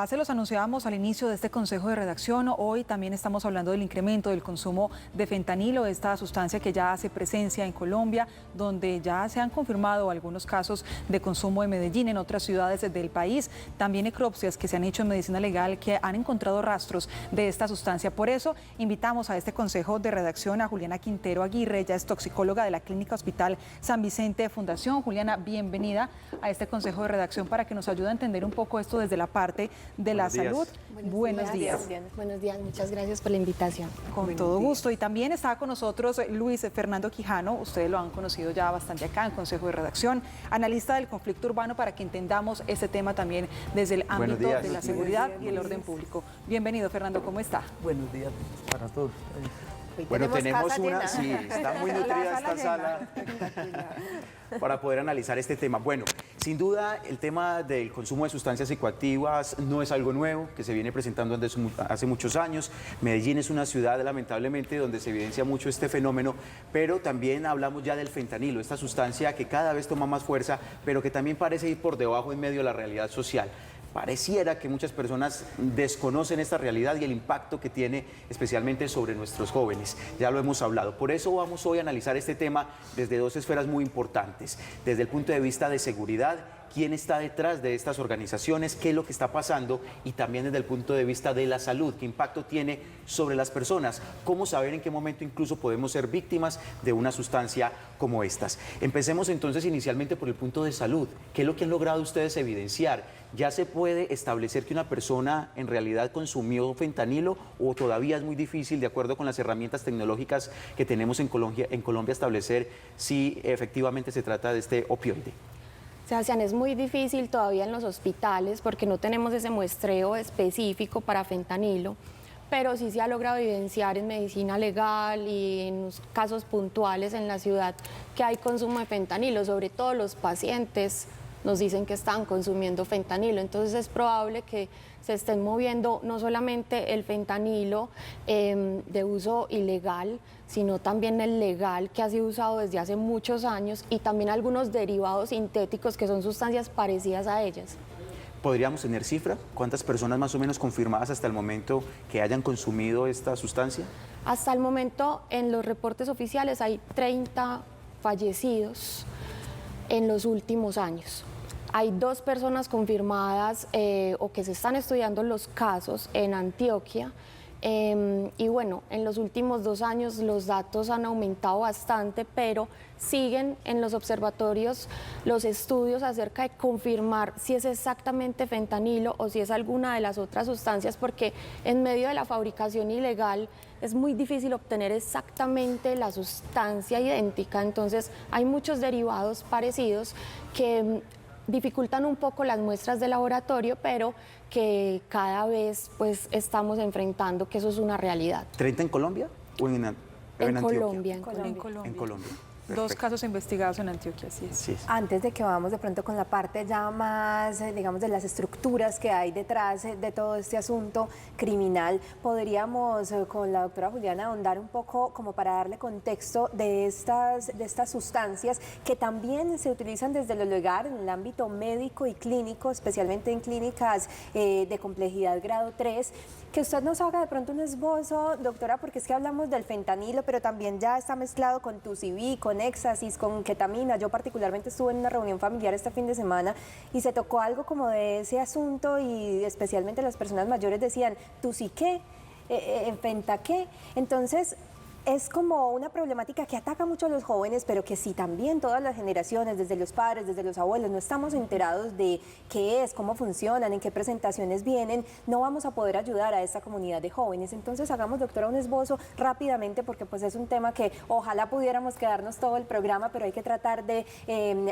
Ya se los anunciábamos al inicio de este consejo de redacción. Hoy también estamos hablando del incremento del consumo de fentanilo, esta sustancia que ya hace presencia en Colombia, donde ya se han confirmado algunos casos de consumo en Medellín, en otras ciudades del país. También necropsias que se han hecho en medicina legal que han encontrado rastros de esta sustancia. Por eso invitamos a este consejo de redacción a Juliana Quintero Aguirre. Ella es toxicóloga de la Clínica Hospital San Vicente Fundación. Juliana, bienvenida a este consejo de redacción para que nos ayude a entender un poco esto desde la parte de la salud. Buenos días. Buenos días, muchas gracias por la invitación. Con todo gusto. Y también está con nosotros Luis Fernando Quijano, ustedes lo han conocido ya bastante acá en Consejo de Redacción, analista del conflicto urbano, para que entendamos este tema también desde el ámbito de la seguridad y el orden público. Bienvenido, Fernando, ¿cómo está? Buenos días para todos. Bueno, tenemos una, sí, está muy nutrida esta sala para poder analizar este tema. Bueno, sin duda el tema del consumo de sustancias psicoactivas no es algo nuevo, que se viene presentando desde hace muchos años. Medellín es una ciudad, lamentablemente, donde se evidencia mucho este fenómeno, pero también hablamos ya del fentanilo, esta sustancia que cada vez toma más fuerza, pero que también parece ir por debajo en medio de la realidad social. Pareciera que muchas personas desconocen esta realidad y el impacto que tiene especialmente sobre nuestros jóvenes. Ya lo hemos hablado. Por eso vamos hoy a analizar este tema desde dos esferas muy importantes. Desde el punto de vista de seguridad, quién está detrás de estas organizaciones, qué es lo que está pasando, y también desde el punto de vista de la salud, qué impacto tiene sobre las personas, cómo saber en qué momento incluso podemos ser víctimas de una sustancia como estas. Empecemos entonces inicialmente por el punto de salud. ¿Qué es lo que han logrado ustedes evidenciar? ¿Ya se puede establecer que una persona en realidad consumió fentanilo o todavía es muy difícil, de acuerdo con las herramientas tecnológicas que tenemos en Colombia, establecer si efectivamente se trata de este opioide? Sebastián, es muy difícil todavía en los hospitales porque no tenemos ese muestreo específico para fentanilo, pero sí se ha logrado evidenciar en medicina legal y en casos puntuales en la ciudad que hay consumo de fentanilo, sobre todo los pacientes nos dicen que están consumiendo fentanilo, entonces es probable que se estén moviendo no solamente el fentanilo de uso ilegal, sino también el legal, que ha sido usado desde hace muchos años, y también algunos derivados sintéticos que son sustancias parecidas a ellas. ¿Podríamos tener cifra? ¿Cuántas personas más o menos confirmadas hasta el momento que hayan consumido esta sustancia? Hasta el momento, en los reportes oficiales hay 30 fallecidos en los últimos años. Hay 2 personas confirmadas o que se están estudiando los casos en Antioquia. Y bueno, en los últimos 2 años los datos han aumentado bastante, pero siguen en los observatorios los estudios acerca de confirmar si es exactamente fentanilo o si es alguna de las otras sustancias, porque en medio de la fabricación ilegal es muy difícil obtener exactamente la sustancia idéntica, entonces hay muchos derivados parecidos que dificultan un poco las muestras de laboratorio, pero que cada vez pues estamos enfrentando que eso es una realidad. ¿30 en Colombia o en Antioquia? Colombia. En Colombia. Perfecto. 2 casos investigados en Antioquia, así es. Sí. Antes de que vamos de pronto con la parte ya más, digamos, de las estructuras que hay detrás de todo este asunto criminal, podríamos con la doctora Juliana ahondar un poco como para darle contexto de estas sustancias que también se utilizan desde lo legal en el ámbito médico y clínico, especialmente en clínicas de complejidad grado 3, que usted nos haga de pronto un esbozo, doctora, porque es que hablamos del fentanilo, pero también ya está mezclado con TUCB, con éxtasis, con ketamina. Yo particularmente estuve en una reunión familiar este fin de semana y se tocó algo como de ese asunto, y especialmente las personas mayores decían, ¿tú sí qué? ¿Fenta qué? Entonces, es como una problemática que ataca mucho a los jóvenes, pero que sí también todas las generaciones, desde los padres, desde los abuelos, no estamos enterados de qué es, cómo funcionan, en qué presentaciones vienen, no vamos a poder ayudar a esta comunidad de jóvenes. Entonces hagamos, doctora, un esbozo rápidamente, porque pues es un tema que ojalá pudiéramos quedarnos todo el programa, pero hay que tratar de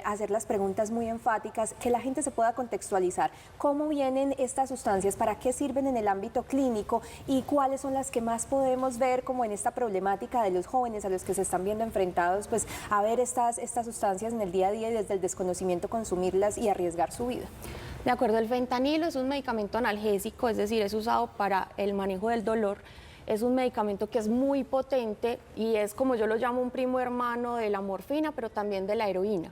hacer las preguntas muy enfáticas, que la gente se pueda contextualizar. ¿Cómo vienen estas sustancias? ¿Para qué sirven en el ámbito clínico? ¿Y cuáles son las que más podemos ver como en esta problemática de los jóvenes a los que se están viendo enfrentados pues a ver estas sustancias en el día a día y desde el desconocimiento consumirlas y arriesgar su vida? De acuerdo, el fentanilo es un medicamento analgésico, es decir, es usado para el manejo del dolor. Es un medicamento que es muy potente y es, como yo lo llamo, un primo hermano de la morfina, pero también de la heroína.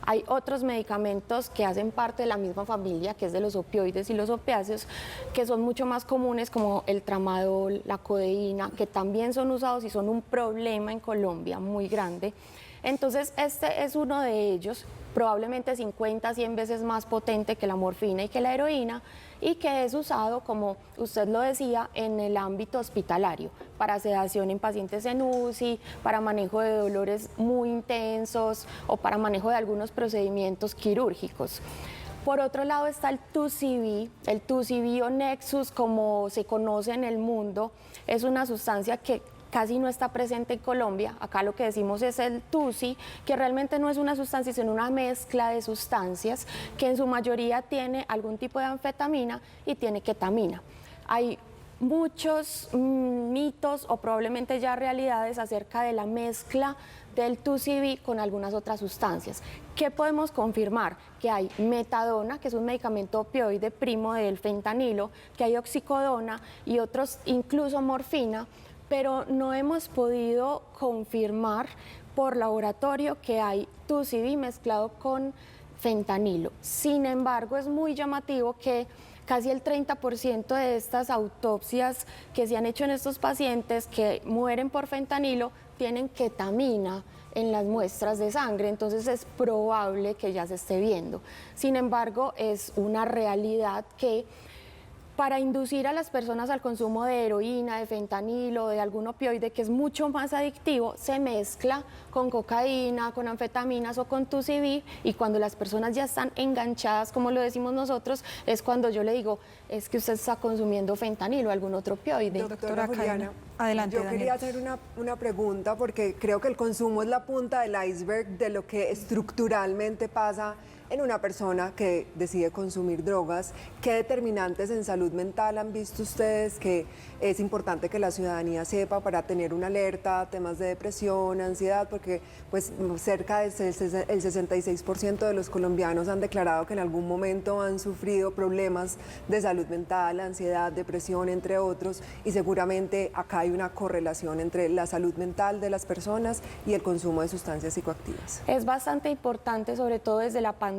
Hay otros medicamentos que hacen parte de la misma familia, que es de los opioides y los opiáceos, que son mucho más comunes, como el tramadol, la codeína, que también son usados y son un problema en Colombia muy grande. Entonces, este es uno de ellos, probablemente 50, 100 veces más potente que la morfina y que la heroína, y que es usado, como usted lo decía, en el ámbito hospitalario, para sedación en pacientes en UCI, para manejo de dolores muy intensos o para manejo de algunos procedimientos quirúrgicos. Por otro lado está el TUCB o Nexus, como se conoce en el mundo, es una sustancia que casi no está presente en Colombia. Acá lo que decimos es el TUSI, que realmente no es una sustancia, sino una mezcla de sustancias que en su mayoría tiene algún tipo de anfetamina y tiene ketamina. Hay muchos mitos o probablemente ya realidades acerca de la mezcla del TUSIB con algunas otras sustancias. ¿Qué podemos confirmar? Que hay metadona, que es un medicamento opioide primo del fentanilo, que hay oxicodona y otros, incluso morfina, pero no hemos podido confirmar por laboratorio que hay TUSIB mezclado con fentanilo. Sin embargo, es muy llamativo que casi el 30% de estas autopsias que se han hecho en estos pacientes que mueren por fentanilo tienen ketamina en las muestras de sangre, entonces es probable que ya se esté viendo. Sin embargo, es una realidad que para inducir a las personas al consumo de heroína, de fentanilo, de algún opioide que es mucho más adictivo, se mezcla con cocaína, con anfetaminas o con TUSIB, y cuando las personas ya están enganchadas, como lo decimos nosotros, es cuando yo le digo, es que usted está consumiendo fentanilo o algún otro opioide. Doctora Juliana, adelante, yo Daniel. quería hacer una pregunta porque creo que el consumo es la punta del iceberg de lo que estructuralmente pasa en una persona que decide consumir drogas. ¿Qué determinantes en salud mental han visto ustedes que es importante que la ciudadanía sepa para tener una alerta, temas de depresión, ansiedad? Porque pues cerca del 66% de los colombianos han declarado que en algún momento han sufrido problemas de salud mental, ansiedad, depresión, entre otros, y seguramente acá hay una correlación entre la salud mental de las personas y el consumo de sustancias psicoactivas. Es bastante importante, sobre todo desde la pandemia,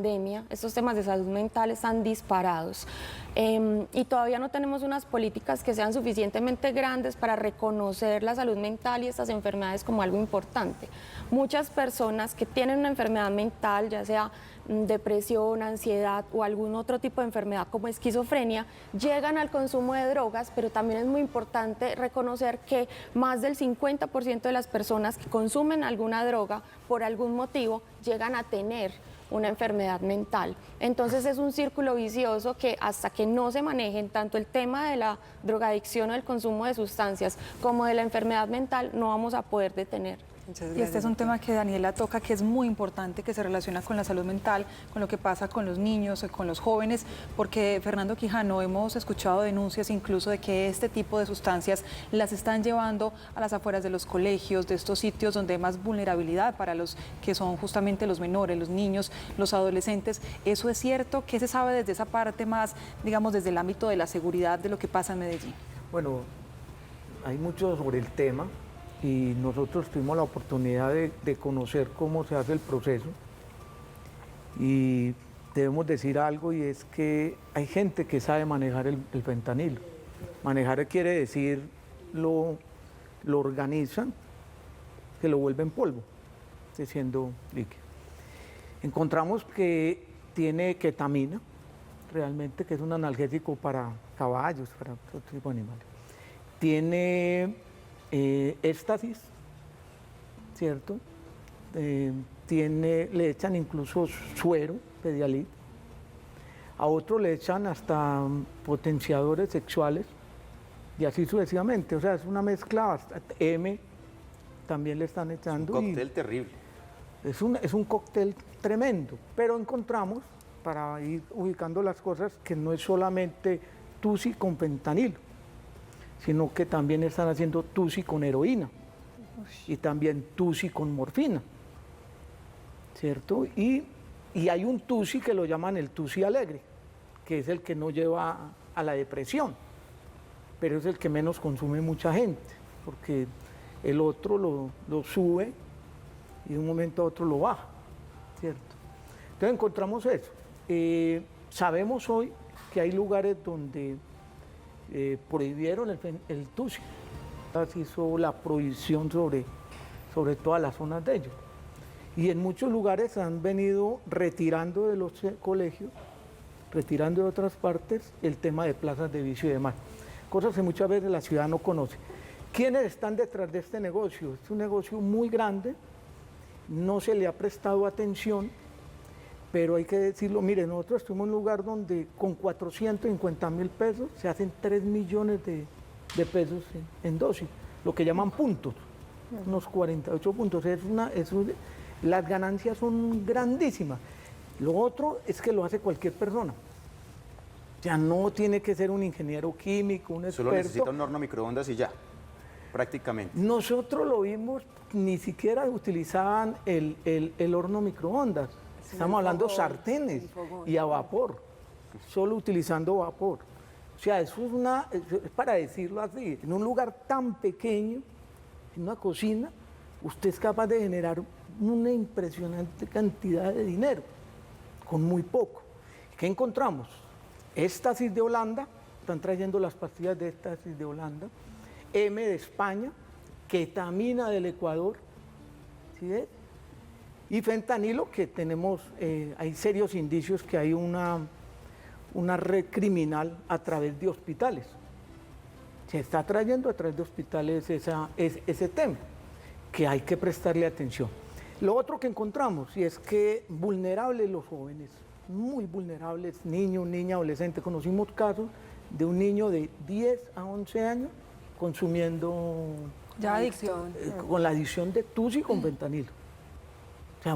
estos temas de salud mental están disparados y todavía no tenemos unas políticas que sean suficientemente grandes para reconocer la salud mental y estas enfermedades como algo importante. Muchas personas que tienen una enfermedad mental, ya sea depresión, ansiedad o algún otro tipo de enfermedad como esquizofrenia, llegan al consumo de drogas, pero también es muy importante reconocer que más del 50% de las personas que consumen alguna droga por algún motivo llegan a tener una enfermedad mental. Entonces es un círculo vicioso que hasta que no se manejen tanto el tema de la drogadicción o el consumo de sustancias como de la enfermedad mental, no vamos a poder detener. Y este es un tema que Daniela toca, que es muy importante, que se relaciona con la salud mental, con lo que pasa con los niños, con los jóvenes, porque Fernando Quijano, hemos escuchado denuncias incluso de que este tipo de sustancias las están llevando a las afueras de los colegios, de estos sitios donde hay más vulnerabilidad para los que son justamente los menores, los niños, los adolescentes. ¿Eso es cierto? ¿Qué se sabe desde esa parte más, digamos, desde el ámbito de la seguridad de lo que pasa en Medellín? Bueno, hay mucho sobre el tema y nosotros tuvimos la oportunidad de conocer cómo se hace el proceso, y debemos decir algo, y es que hay gente que sabe manejar el fentanilo. Manejar quiere decir lo organizan, que lo vuelven polvo, siendo líquido. Encontramos que tiene ketamina, realmente, que es un analgésico para caballos, para otro tipo de animales. Tiene éxtasis, ¿cierto? Le echan incluso suero, Pedialit. A otro le echan hasta potenciadores sexuales y así sucesivamente. O sea, es una mezcla bastante. M también le están echando. Un cóctel terrible. Es un cóctel tremendo, pero encontramos, para ir ubicando las cosas, que no es solamente TUSI con fentanilo, sino que también están haciendo TUSI con heroína y también TUSI con morfina, ¿cierto? Y hay un TUSI que lo llaman el TUSI alegre, que es el que no lleva a la depresión, pero es el que menos consume mucha gente, porque el otro lo sube y de un momento a otro lo baja, ¿cierto? Entonces encontramos eso. Sabemos hoy que hay lugares donde prohibieron el tusi. Se hizo la prohibición sobre todas las zonas de ellos. Y en muchos lugares han venido retirando de los colegios, retirando de otras partes el tema de plazas de vicio y demás. Cosas que muchas veces la ciudad no conoce. ¿Quiénes están detrás de este negocio? Es un negocio muy grande, no se le ha prestado atención, pero hay que decirlo, mire, nosotros estuvimos en un lugar donde con 450.000 pesos se hacen 3 millones de pesos en dosis, lo que llaman puntos, unos 48 puntos. Las ganancias son grandísimas. Lo otro es que lo hace cualquier persona. Ya no tiene que ser un ingeniero químico, un experto. Solo necesita un horno microondas y ya, prácticamente. Nosotros lo vimos, ni siquiera utilizaban el horno microondas. Estamos hablando de sartenes y a vapor, solo utilizando vapor. O sea, eso es para decirlo así, en un lugar tan pequeño, en una cocina, usted es capaz de generar una impresionante cantidad de dinero con muy poco. ¿Qué encontramos? Éxtasis de Holanda, están trayendo las pastillas de éxtasis de Holanda, M de España, ketamina del Ecuador, ¿sí ves? Y fentanilo, que tenemos, hay serios indicios que hay una red criminal a través de hospitales. Se está trayendo a través de hospitales ese tema, que hay que prestarle atención. Lo otro que encontramos, y es que vulnerables los jóvenes, muy vulnerables, niños, niñas, adolescentes. Conocimos casos de un niño de 10 a 11 años consumiendo... Ya adicción. Con la adicción de tusi con fentanilo. O sea,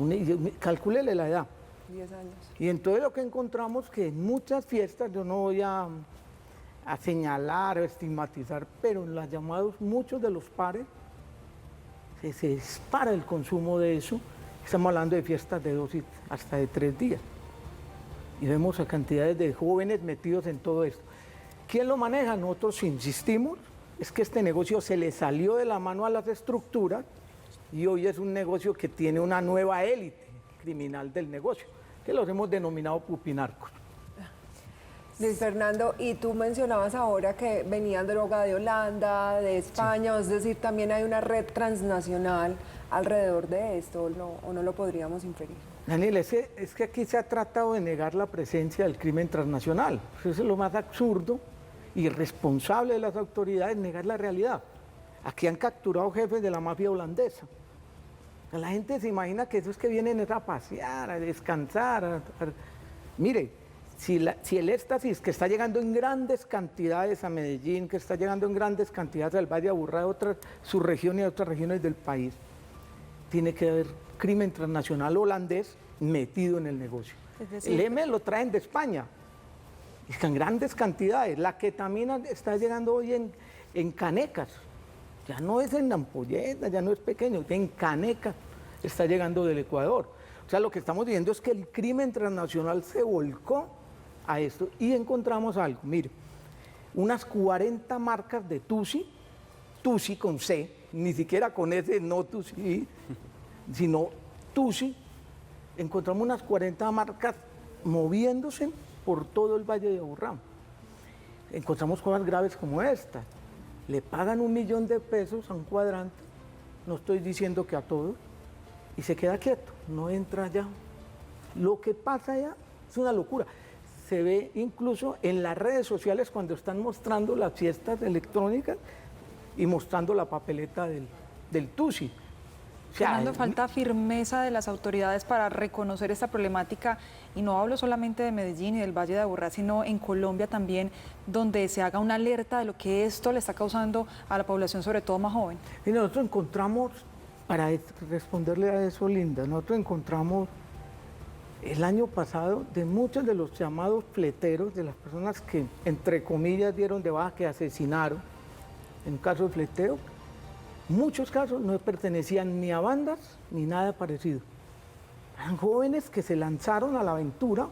calcúlele la edad. 10 años. Y entonces lo que encontramos que en muchas fiestas, yo no voy a señalar o estigmatizar, pero en las llamadas muchos de los pares se dispara el consumo de eso. Estamos hablando de fiestas de 2 y hasta de 3 días. Y vemos a cantidades de jóvenes metidos en todo esto. ¿Quién lo maneja? Nosotros insistimos, es que este negocio se le salió de la mano a las estructuras y hoy es un negocio que tiene una nueva élite criminal del negocio, que los hemos denominado pupinarcos. Luis Fernando, y tú mencionabas ahora que venían droga de Holanda, de España, es decir, también hay una red transnacional alrededor de esto, ¿o no lo podríamos inferir? Daniel, es que aquí se ha tratado de negar la presencia del crimen transnacional. Eso es lo más absurdo y irresponsable de las autoridades, negar la realidad. Aquí han capturado jefes de la mafia holandesa. La gente se imagina que eso es que vienen a pasear, a descansar. Mire, si el éxtasis que está llegando en grandes cantidades a Medellín, que está llegando en grandes cantidades al Valle de Aburrá, de otras subregiones y otras regiones del país, tiene que haber crimen transnacional holandés metido en el negocio. Es decir, el M lo traen de España, en grandes cantidades. La ketamina está llegando hoy en canecas, ya no es en ampolletas, ya no es pequeño, en canecas está llegando del Ecuador. O sea, lo que estamos diciendo es que el crimen transnacional se volcó a esto y encontramos algo. Mire, unas 40 marcas de tusi con C, ni siquiera con S, no tusi, sino tusi. Encontramos unas 40 marcas moviéndose por todo el Valle de Aburrá. Encontramos cosas graves como esta. Le pagan $1 millón a un cuadrante, no estoy diciendo que a todos, y se queda quieto, no entra allá. Lo que pasa allá es una locura. Se ve incluso en las redes sociales cuando están mostrando las fiestas electrónicas y mostrando la papeleta del tusi. O sea, Fernando, falta firmeza de las autoridades para reconocer esta problemática, y no hablo solamente de Medellín y del Valle de Aburrá, sino en Colombia también, donde se haga una alerta de lo que esto le está causando a la población, sobre todo más joven. Y nosotros encontramos, para responderle a eso, Linda, nosotros encontramos el año pasado de muchos de los llamados fleteros, de las personas que, entre comillas, dieron de baja, que asesinaron, en caso de fleteo, muchos casos no pertenecían ni a bandas ni nada parecido. Eran jóvenes que se lanzaron a la aventura,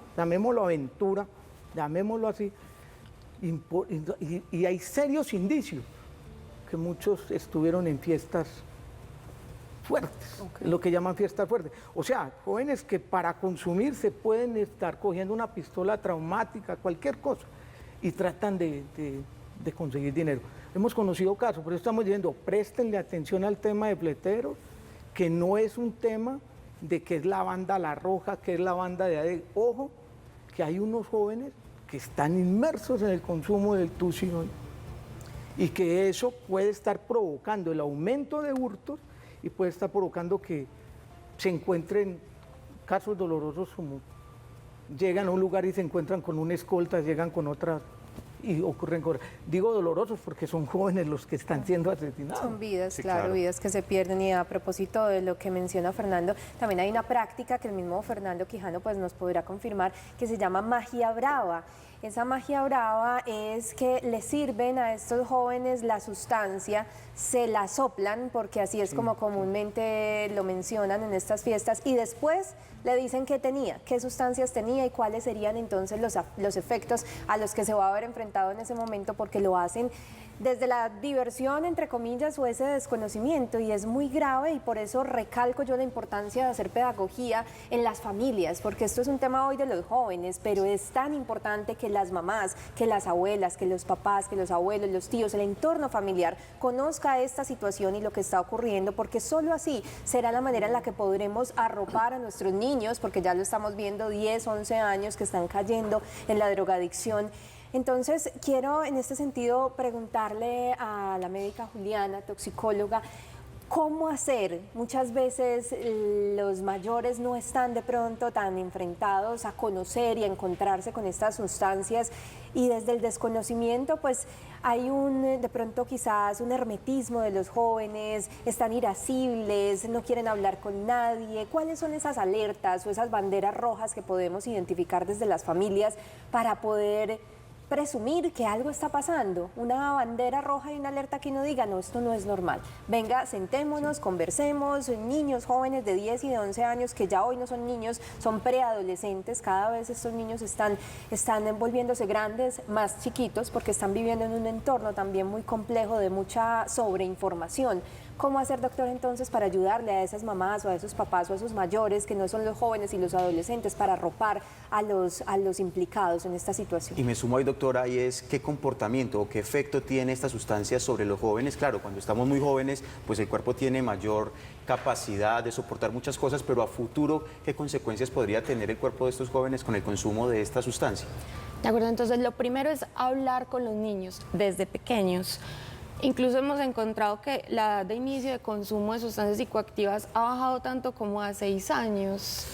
llamémoslo así, y hay serios indicios que muchos estuvieron en fiestas fuertes, lo que llaman fiestas fuertes. O sea, jóvenes que para consumir se pueden estar cogiendo una pistola traumática, cualquier cosa, y tratan de conseguir dinero. Hemos conocido casos, por eso estamos diciendo, préstenle atención al tema de pleteros, que no es un tema de que es la banda La Roja, que es la banda de ADE. Ojo, que hay unos jóvenes que están inmersos en el consumo del tusi hoy, y que eso puede estar provocando el aumento de hurtos y puede estar provocando que se encuentren casos dolorosos como llegan a un lugar y se encuentran con una escolta, llegan con otras y ocurren cosas. Digo dolorosos porque son jóvenes los que están siendo asesinados. Son vidas, Sí, claro, claro. vidas que se pierden. Y a propósito de lo que menciona Fernando, también hay una práctica que el mismo Fernando Quijano pues, nos podrá confirmar, que se llama magia brava. Esa magia brava es que le sirven a estos jóvenes la sustancia, se la soplan, porque así es como comúnmente lo mencionan en estas fiestas, y después le dicen qué tenía, qué sustancias tenía y cuáles serían entonces los efectos a los que se va a haber enfrentado en ese momento, porque lo hacen desde la diversión, entre comillas, o ese desconocimiento, y es muy grave, y por eso recalco yo la importancia de hacer pedagogía en las familias, porque esto es un tema hoy de los jóvenes, pero es tan importante que las mamás, que las abuelas, que los papás, que los abuelos, los tíos, el entorno familiar conozca esta situación y lo que está ocurriendo, porque solo así será la manera en la que podremos arropar a nuestros niños, porque ya lo estamos viendo, 10, 11 años que están cayendo en la drogadicción. Entonces, quiero en este sentido preguntarle a la médica Juliana, toxicóloga, ¿cómo hacer? Muchas veces los mayores no están de pronto tan enfrentados a conocer y a encontrarse con estas sustancias, y desde el desconocimiento pues hay de pronto quizás un hermetismo de los jóvenes, están irascibles, no quieren hablar con nadie. ¿Cuáles son esas alertas o esas banderas rojas que podemos identificar desde las familias para poder presumir que algo está pasando? Una bandera roja y una alerta que uno diga, no, esto no es normal. Venga, sentémonos, conversemos, niños jóvenes de 10 y de 11 años, que ya hoy no son niños, son preadolescentes, cada vez estos niños están volviéndose grandes, más chiquitos, porque están viviendo en un entorno también muy complejo de mucha sobreinformación. ¿Cómo hacer, doctor, entonces, para ayudarle a esas mamás o a esos papás o a esos mayores, que no son los jóvenes y los adolescentes, para arropar a los implicados en esta situación? Y me sumo ahí, doctora, y es qué comportamiento o qué efecto tiene esta sustancia sobre los jóvenes. Claro, cuando estamos muy jóvenes, pues el cuerpo tiene mayor capacidad de soportar muchas cosas, pero a futuro, ¿qué consecuencias podría tener el cuerpo de estos jóvenes con el consumo de esta sustancia? De acuerdo, entonces lo primero es hablar con los niños desde pequeños. Incluso hemos encontrado que la edad de inicio de consumo de sustancias psicoactivas ha bajado tanto como a 6 años.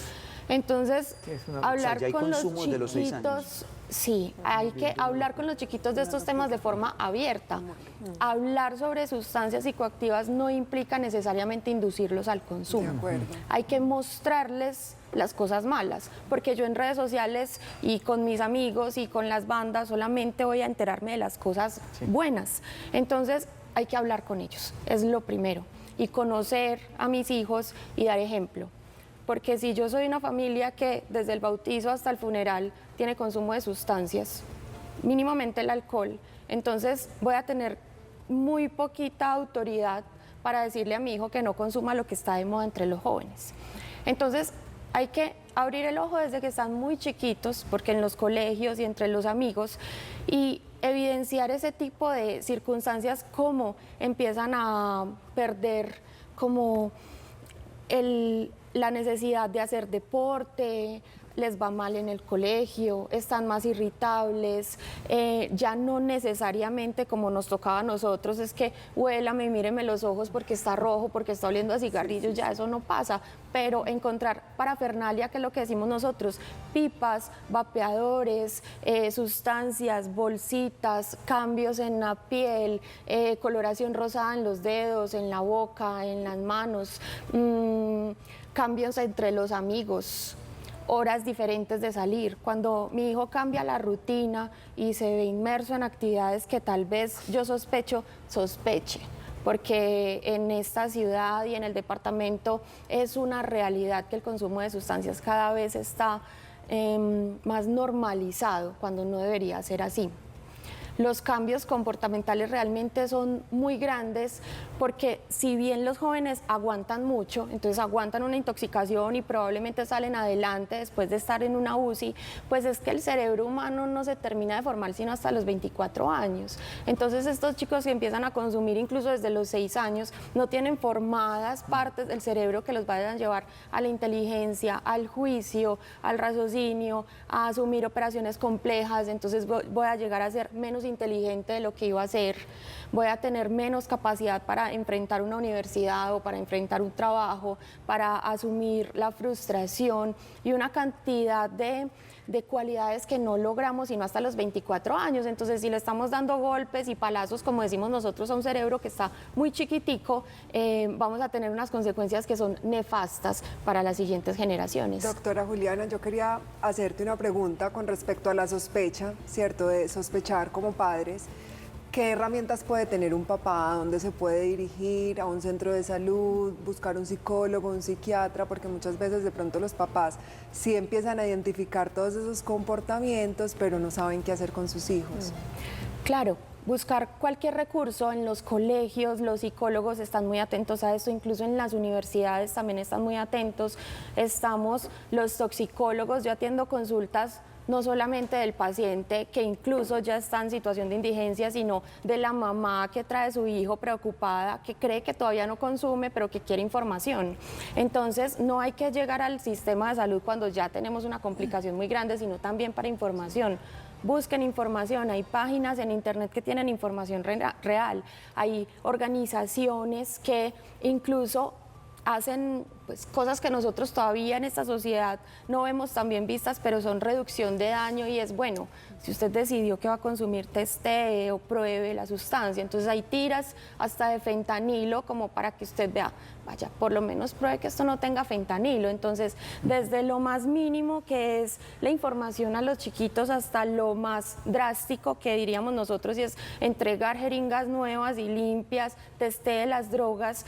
Entonces, hablar ya hay con los consumo de los 6 años. chiquitos, sí, hay que hablar con los chiquitos de estos temas de forma abierta. Hablar sobre sustancias psicoactivas no implica necesariamente inducirlos al consumo. De acuerdo. Hay que mostrarles las cosas malas, porque yo en redes sociales y con mis amigos y con las bandas solamente voy a enterarme de las cosas buenas. Entonces hay que hablar con ellos, es lo primero, y conocer a mis hijos y dar ejemplo. Porque si yo soy una familia que desde el bautizo hasta el funeral tiene consumo de sustancias, mínimamente el alcohol, entonces voy a tener muy poquita autoridad para decirle a mi hijo que no consuma lo que está de moda entre los jóvenes. Entonces, hay que abrir el ojo desde que están muy chiquitos, porque en los colegios y entre los amigos, y evidenciar ese tipo de circunstancias, como empiezan a perder como la necesidad de hacer deporte, les va mal en el colegio, están más irritables, ya no necesariamente como nos tocaba a nosotros, es que huélame y míreme los ojos porque está rojo, porque está oliendo a cigarrillos, ya eso no pasa, pero encontrar parafernalia, que es lo que decimos nosotros, pipas, vapeadores, sustancias, bolsitas, cambios en la piel, coloración rosada en los dedos, en la boca, en las manos, cambios entre los amigos, horas diferentes de salir. Cuando mi hijo cambia la rutina y se ve inmerso en actividades que tal vez yo sospeche, porque en esta ciudad y en el departamento es una realidad que el consumo de sustancias cada vez está más normalizado, cuando no debería ser así. Los cambios comportamentales realmente son muy grandes porque si bien los jóvenes aguantan mucho, entonces aguantan una intoxicación y probablemente salen adelante después de estar en una UCI, pues es que el cerebro humano no se termina de formar sino hasta los 24 años. Entonces estos chicos que empiezan a consumir incluso desde los 6 años no tienen formadas partes del cerebro que los vayan a llevar a la inteligencia, al juicio, al raciocinio, a asumir operaciones complejas, entonces voy a llegar a ser menos inteligente de lo que iba a ser, voy a tener menos capacidad para enfrentar una universidad o para enfrentar un trabajo, para asumir la frustración y una cantidad de cualidades que no logramos sino hasta los 24 años. Entonces, si le estamos dando golpes y palazos, como decimos nosotros, a un cerebro que está muy chiquitico, vamos a tener unas consecuencias que son nefastas para las siguientes generaciones. Doctora Juliana, yo quería hacerte una pregunta con respecto a la sospecha, ¿cierto? De sospechar como padres. ¿Qué herramientas puede tener un papá? ¿A dónde se puede dirigir? ¿A un centro de salud? ¿Buscar un psicólogo, un psiquiatra? Porque muchas veces de pronto los papás sí empiezan a identificar todos esos comportamientos, pero no saben qué hacer con sus hijos. Claro. Buscar cualquier recurso en los colegios, los psicólogos están muy atentos a esto, incluso en las universidades también están muy atentos. Estamos los toxicólogos, yo atiendo consultas no solamente del paciente que incluso ya está en situación de indigencia, sino de la mamá que trae a su hijo preocupada, que cree que todavía no consume, pero que quiere información. Entonces, no hay que llegar al sistema de salud cuando ya tenemos una complicación muy grande, sino también para información. Busquen información, hay páginas en internet que tienen información real, hay organizaciones que incluso hacen pues, cosas que nosotros todavía en esta sociedad no vemos tan bien vistas, pero son reducción de daño y es bueno. Si usted decidió que va a consumir, testee o pruebe la sustancia. Entonces hay tiras hasta de fentanilo como para que usted vea, vaya, por lo menos pruebe que esto no tenga fentanilo. Entonces, desde lo más mínimo que es la información a los chiquitos hasta lo más drástico que diríamos nosotros y es entregar jeringas nuevas y limpias, testee las drogas,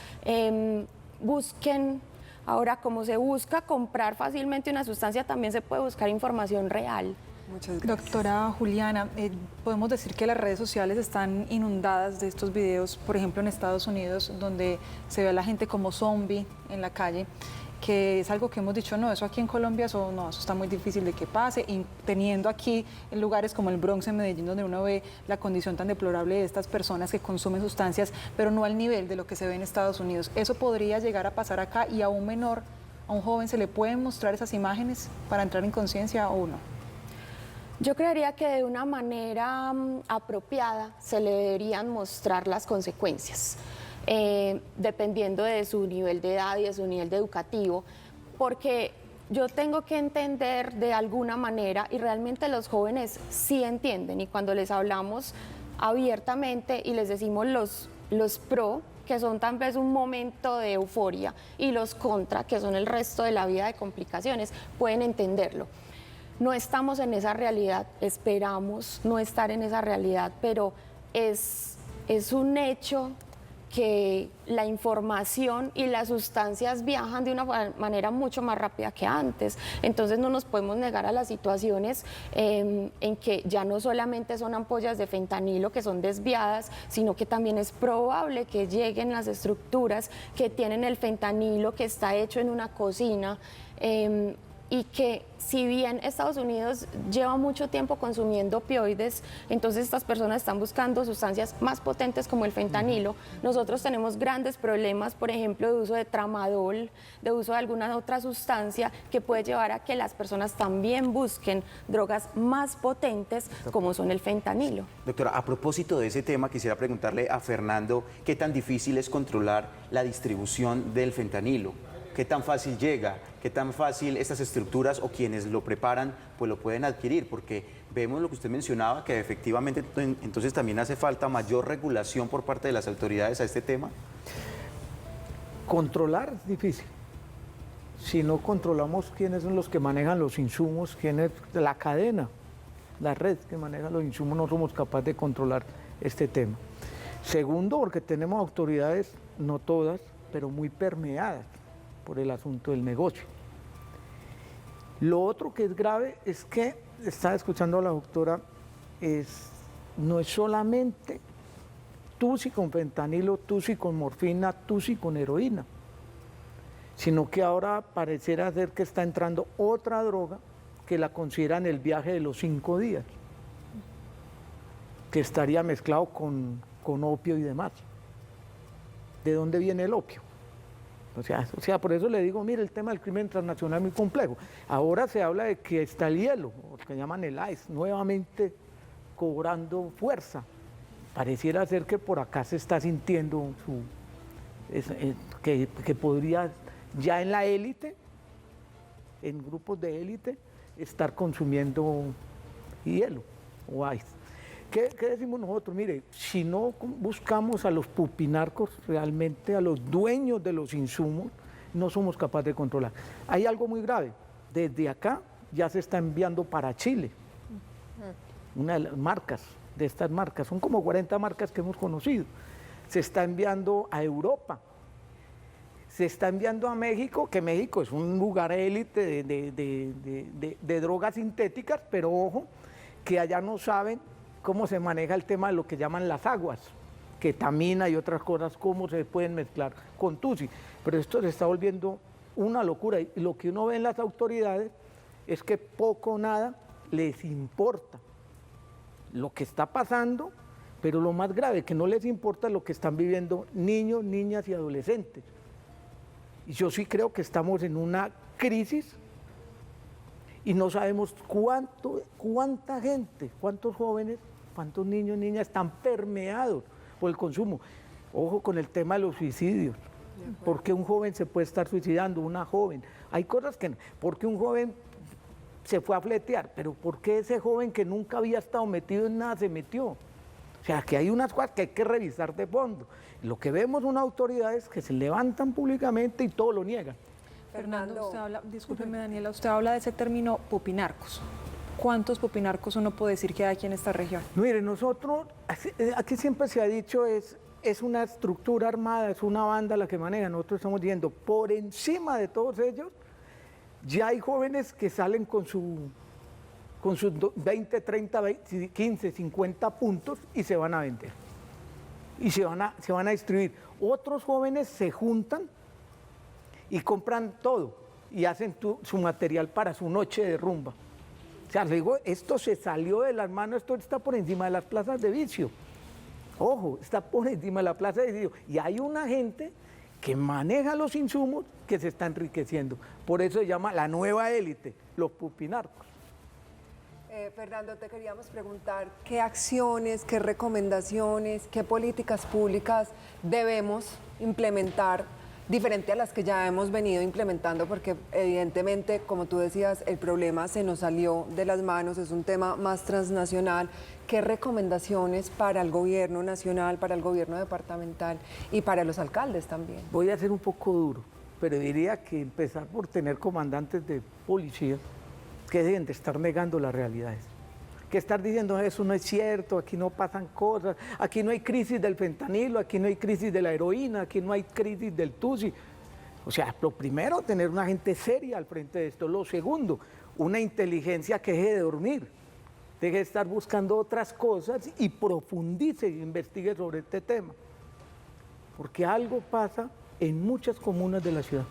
busquen. Ahora, como se busca comprar fácilmente una sustancia, también se puede buscar información real. Muchas gracias. Doctora Juliana, podemos decir que las redes sociales están inundadas de estos videos, por ejemplo en Estados Unidos, donde se ve a la gente como zombie en la calle, que es algo que hemos dicho, no, eso aquí en Colombia, eso está muy difícil de que pase, y teniendo aquí en lugares como el Bronx en Medellín, donde uno ve la condición tan deplorable de estas personas que consumen sustancias, pero no al nivel de lo que se ve en Estados Unidos. ¿Eso podría llegar a pasar acá y a un menor, a un joven, se le pueden mostrar esas imágenes para entrar en conciencia o no? Yo creería que de una manera apropiada se le deberían mostrar las consecuencias, dependiendo de su nivel de edad y de su nivel educativo, porque yo tengo que entender de alguna manera, y realmente los jóvenes sí entienden, y cuando les hablamos abiertamente y les decimos los pro, que son tal vez un momento de euforia, y los contra, que son el resto de la vida de complicaciones, pueden entenderlo. No estamos en esa realidad, esperamos no estar en esa realidad, pero es un hecho que la información y las sustancias viajan de una manera mucho más rápida que antes. Entonces no nos podemos negar a las situaciones en que ya no solamente son ampollas de fentanilo que son desviadas, sino que también es probable que lleguen las estructuras que tienen el fentanilo que está hecho en una cocina, y que si bien Estados Unidos lleva mucho tiempo consumiendo opioides, entonces estas personas están buscando sustancias más potentes como el fentanilo. Nosotros tenemos grandes problemas, por ejemplo, de uso de tramadol, de uso de alguna otra sustancia que puede llevar a que las personas también busquen drogas más potentes como son el fentanilo. Doctora, a propósito de ese tema, quisiera preguntarle a Fernando qué tan difícil es controlar la distribución del fentanilo. ¿Qué tan fácil llega? ¿Qué tan fácil estas estructuras o quienes lo preparan pues lo pueden adquirir? Porque vemos lo que usted mencionaba, que efectivamente entonces también hace falta mayor regulación por parte de las autoridades a este tema. Controlar es difícil. Si no controlamos quiénes son los que manejan los insumos, quién es la cadena, la red que maneja los insumos, no somos capaces de controlar este tema. Segundo, porque tenemos autoridades, no todas, pero muy permeadas por el asunto del negocio. Lo otro que es grave es que, estaba escuchando a la doctora, es no es solamente tusi con fentanilo, tusi con morfina, tusi con heroína, sino que ahora pareciera ser que está entrando otra droga que la consideran el viaje de los 5 días, que estaría mezclado con opio y demás. ¿De dónde viene el opio? O sea, por eso le digo, mire, el tema del crimen transnacional es muy complejo. Ahora se habla de que está el hielo, lo que llaman el ICE, nuevamente cobrando fuerza. Pareciera ser que por acá se está sintiendo que podría ya en la élite, en grupos de élite, estar consumiendo hielo o ice. ¿Qué decimos nosotros? Mire, si no buscamos a los pupinarcos realmente, a los dueños de los insumos, no somos capaces de controlar. Hay algo muy grave. Desde acá ya se está enviando para Chile. Una de las marcas, de estas marcas, son como 40 marcas que hemos conocido. Se está enviando a Europa. Se está enviando a México, que México es un lugar élite de drogas sintéticas, pero ojo, que allá no saben cómo se maneja el tema de lo que llaman las aguas, ketamina y otras cosas, cómo se pueden mezclar con tusi. Pero esto se está volviendo una locura. Y lo que uno ve en las autoridades es que poco o nada les importa lo que está pasando, pero lo más grave, que no les importa lo que están viviendo niños, niñas y adolescentes. Y yo sí creo que estamos en una crisis y no sabemos cuánta gente, cuántos jóvenes, cuántos niños, niñas están permeados por el consumo. Ojo con el tema de los suicidios. ¿Por qué un joven se puede estar suicidando? Una joven. Hay cosas que no. ¿Por qué un joven se fue a fletear? Pero ¿por qué ese joven que nunca había estado metido en nada se metió? O sea, que hay unas cosas que hay que revisar de fondo. Lo que vemos son autoridades que se levantan públicamente y todo lo niegan. Fernando, usted habla, discúlpeme Daniela, usted habla de ese término pupinarcos. ¿Cuántos pupinarcos uno puede decir que hay aquí en esta región? Mire, nosotros, aquí siempre se ha dicho, es una estructura armada, es una banda la que maneja. Nosotros estamos diciendo, por encima de todos ellos, ya hay jóvenes que salen con sus 20, 30, 15, 50 puntos y se van a vender. Y se van a distribuir. Otros jóvenes se juntan y compran todo y hacen su material para su noche de rumba. O sea, digo, esto se salió de las manos, esto está por encima de las plazas de vicio. Ojo, está por encima de la plaza de vicio. Y hay una gente que maneja los insumos que se está enriqueciendo. Por eso se llama la nueva élite, los pupinarcos. Fernando, te queríamos preguntar qué acciones, qué recomendaciones, qué políticas públicas debemos implementar diferente a las que ya hemos venido implementando, porque evidentemente, como tú decías, el problema se nos salió de las manos, es un tema más transnacional. ¿Qué recomendaciones para el gobierno nacional, para el gobierno departamental y para los alcaldes también? Voy a ser un poco duro, pero diría que empezar por tener comandantes de policía que deben de estar negando las realidades. Que estar diciendo eso no es cierto, aquí no pasan cosas, aquí no hay crisis del fentanilo, aquí no hay crisis de la heroína, aquí no hay crisis del tusi. O sea, lo primero, tener una gente seria al frente de esto. Lo segundo, una inteligencia que deje de dormir, deje de estar buscando otras cosas y profundice e investigue sobre este tema. Porque algo pasa en muchas comunas de la ciudad,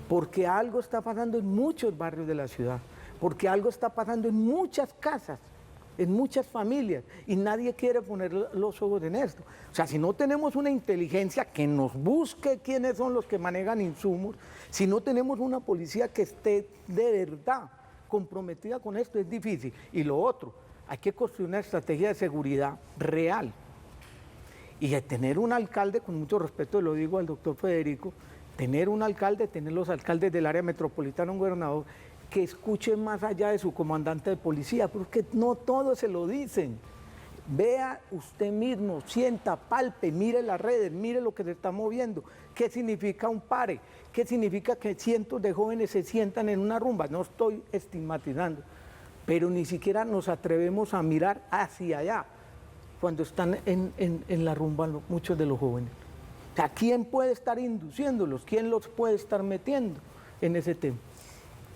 porque algo está pasando en muchos barrios de la ciudad, porque algo está pasando en muchas casas, en muchas familias, y nadie quiere poner los ojos en esto. O sea, si no tenemos una inteligencia que nos busque quiénes son los que manejan insumos, si no tenemos una policía que esté de verdad comprometida con esto, es difícil. Y lo otro, hay que construir una estrategia de seguridad real. Y de tener un alcalde, con mucho respeto lo digo al doctor Federico, tener un alcalde, tener los alcaldes del área metropolitana, un gobernador, que escuche más allá de su comandante de policía, porque no todos se lo dicen. Vea usted mismo, sienta, palpe, mire las redes, mire lo que se está moviendo. ¿Qué significa un pare? ¿Qué significa que cientos de jóvenes se sientan en una rumba? No estoy estigmatizando, pero ni siquiera nos atrevemos a mirar hacia allá cuando están en la rumba muchos de los jóvenes. O sea, ¿quién puede estar induciéndolos? ¿Quién los puede estar metiendo en ese tema?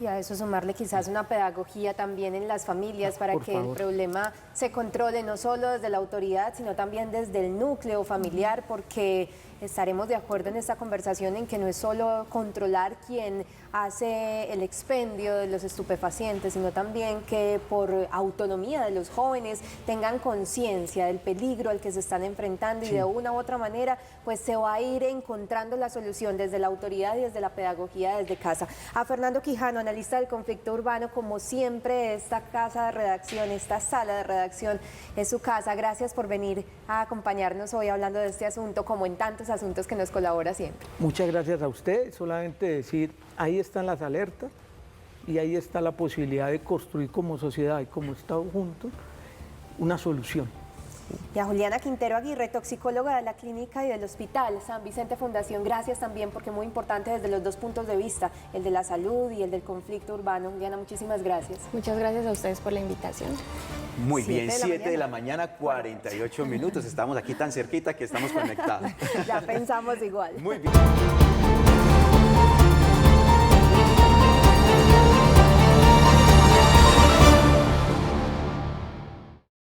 Y a eso sumarle quizás una pedagogía también en las familias para que el problema se controle no solo desde la autoridad, sino también desde el núcleo familiar, porque estaremos de acuerdo en esta conversación en que no es solo controlar quién hace el expendio de los estupefacientes, sino también que por autonomía de los jóvenes tengan conciencia del peligro al que se están enfrentando y de una u otra manera pues se va a ir encontrando la solución desde la autoridad y desde la pedagogía desde casa. A Fernando Quijano, analista del conflicto urbano, como siempre esta casa de redacción, esta sala de redacción es su casa. Gracias por venir a acompañarnos hoy hablando de este asunto como en tantos asuntos que nos colabora siempre. Muchas gracias a usted, solamente decir, ahí están las alertas y ahí está la posibilidad de construir como sociedad y como Estado juntos una solución. Y a Juliana Quintero Aguirre, toxicóloga de la clínica y del Hospital San Vicente Fundación, gracias también porque es muy importante desde los dos puntos de vista, el de la salud y el del conflicto urbano. Juliana, muchísimas gracias. Muchas gracias a ustedes por la invitación. Muy bien, 7 de la mañana, 48 minutos. Estamos aquí tan cerquita que estamos conectados. Ya pensamos igual. Muy bien.